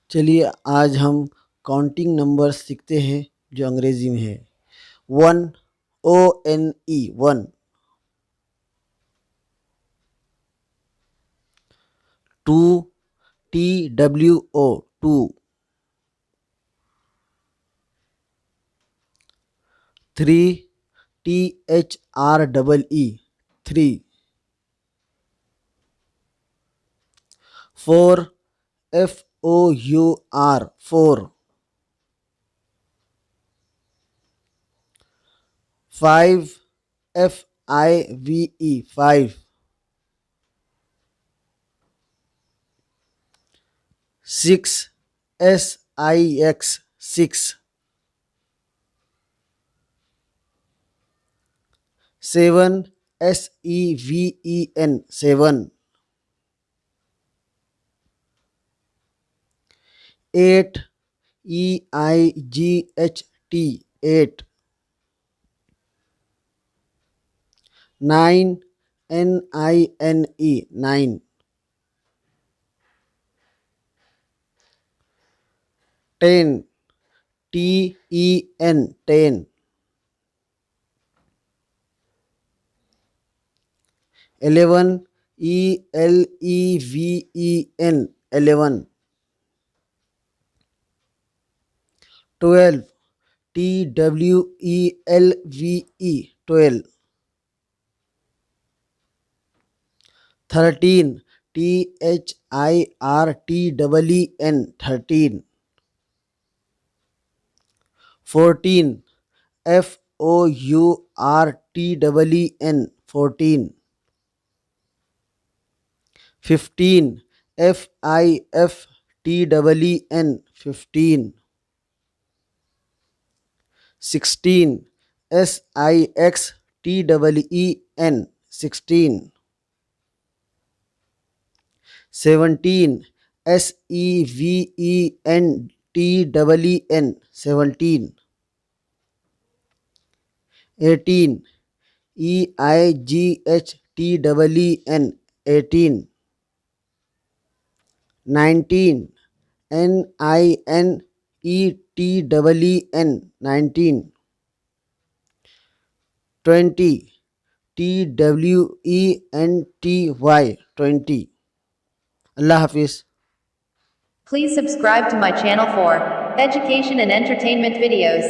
चलिए आज हम काउंटिंग नंबर सीखते हैं जो अंग्रेजी में है। 1 ONE 1, 2 TWO 2, 3 THREE 3, 4 FOUR 4, 5 FIVE 5, 6 SIX 6, 7 SEVEN 7, 8 EIGHT 8, 9 NINE 9, 10 TEN 10, 11 ELEVEN 11, 12 TWELVE 12, 13 THIRTEN 13, 14 FOURTEN 14, 15 FIFTEN 15, 16 SIXTEEN 16, 17 SEVENTEEN 17, 18 EIGHTEEN 18, 19 NINETEEN 19, 20 TWENTY 20. अल्लाह हाफिज़। Please subscribe to my channel for education and entertainment videos.